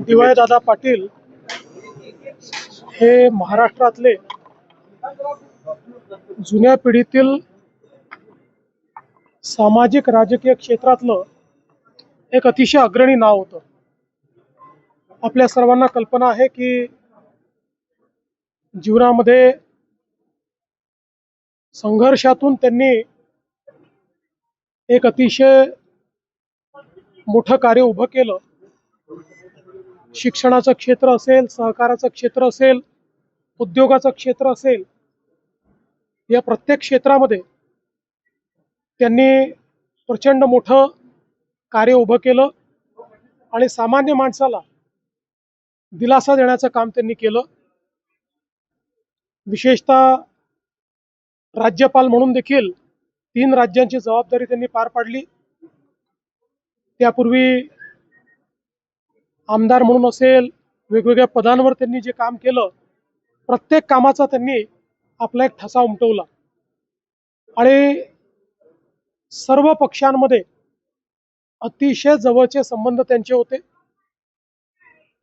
DY. Dada Patil हे महाराष्ट्रातले जुन्या पिढीतील सामाजिक राजकीय क्षेत्रातलं एक अतिशय अग्रणी नाव होतं. आपल्या सर्वांना कल्पना आहे की जीवनामध्ये संघर्षातून त्यांनी एक अतिशय मोठं कार्य उभं केलं. शिक्षणाचं क्षेत्र असेल, सहकाराचं क्षेत्र असेल, उद्योगाचं क्षेत्र असेल, या प्रत्येक क्षेत्रामध्ये त्यांनी प्रचंड मोठं कार्य उभं केलं आणि सामान्य माणसाला दिलासा देण्याचं काम त्यांनी केलं. विशेषतः राज्यपाल म्हणून देखील 3 राज्यांची जबाबदारी त्यांनी पार पाडली. त्यापूर्वी आमदार म्हणून असेल, वेगवेगळ्या पदांवर त्यांनी जे काम केलं, प्रत्येक कामाचा त्यांनी आपला एक ठसा उमटवला आणि सर्व पक्षांमध्ये अतिशय जवळचे संबंध त्यांचे होते.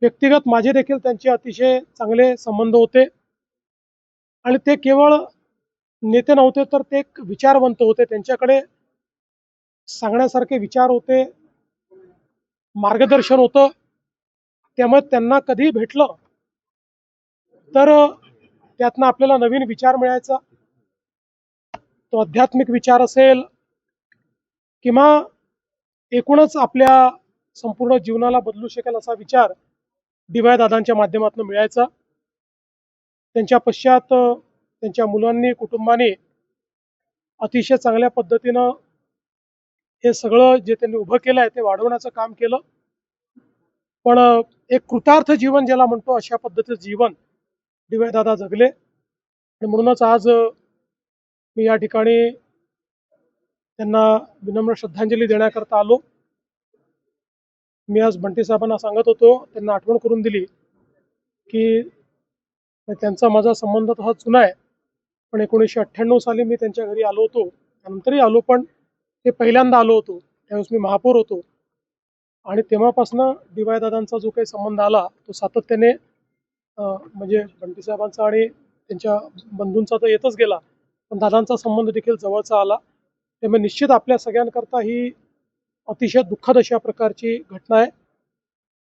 व्यक्तिगत माझे देखील त्यांचे अतिशय चांगले संबंध होते आणि ते केवळ नेते नव्हते, तर ते एक विचारवंत होते. त्यांच्याकडे सांगण्यासारखे विचार होते, मार्गदर्शन होतं. त्यामुळे त्यांना कधी भेटलं तर त्यातनं आपल्याला नवीन विचार मिळायचा. तो आध्यात्मिक विचार असेल किंवा एकूणच आपल्या संपूर्ण जीवनाला बदलू शकेल असा विचार डी.वाय. दादांच्या माध्यमातून मिळायचा. त्यांच्या पश्चात त्यांच्या मुलांनी, कुटुंबाने अतिशय चांगल्या पद्धतीनं हे सगळं जे त्यांनी उभं केलं आहे ते वाढवण्याचं काम केलं. पण एक कृतार्थ जीवन ज्याला म्हणतो, अशा पद्धतीचं जीवन डी.वाय. दादा जगले आणि म्हणूनच आज मी या ठिकाणी त्यांना विनम्र श्रद्धांजली देण्याकरता आलो. मी आज बंटी साहेबांना सांगत होतो, त्यांना आठवण करून दिली की त्यांचा माझा संबंध तसा जुना आहे, पण 1998 साली मी त्यांच्या घरी आलो होतो. त्यानंतरही आलो, पण ते पहिल्यांदा आलो होतो त्यावेळेस मी महापौर होतो आणि तेव्हापासून डी.वाय. दादांचा जो काही संबंध आला तो सातत्याने म्हणजे बंटी साहेबांचा आणि त्यांच्या बंधूंचा तर येतच गेला, पण दादांचा संबंध देखील जवळचा आला. त्यामुळे निश्चित आपल्या सगळ्यांकरता ही अतिशय दुःखद अशा प्रकारची घटना आहे.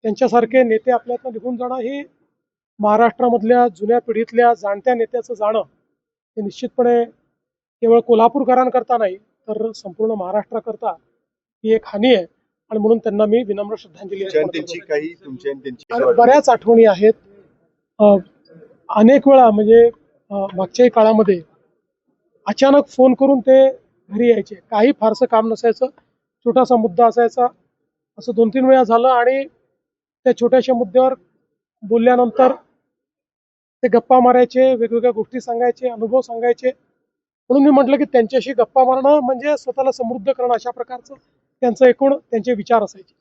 त्यांच्यासारखे नेते आपल्यातनं निघून जाणं ही महाराष्ट्रामधल्या जुन्या पिढीतल्या जाणत्या नेत्याचं जाणं हे निश्चितपणे केवळ कोल्हापूरकरांकरता नाही तर संपूर्ण महाराष्ट्राकरता ही एक हानी आहे आणि म्हणून त्यांना मी विनम्र श्रद्धांजली अर्पण. बऱ्याच आठवणी आहेत. अनेक वेळा म्हणजे मागच्याही काळामध्ये अचानक फोन करून ते घरी यायचे. काही फारसं काम नसायचं, छोटासा मुद्दा असायचा, असं 2-3 वेळा झालं आणि त्या छोट्याशा मुद्द्यावर बोलल्यानंतर ते गप्पा मारायचे, वेगवेगळ्या गोष्टी सांगायचे, अनुभव सांगायचे. म्हणून मी म्हटलं की त्यांच्याशी गप्पा मारणं म्हणजे स्वतःला समृद्ध करणं, अशा प्रकारचं त्यांचं एकूण त्यांचे विचार असायचे.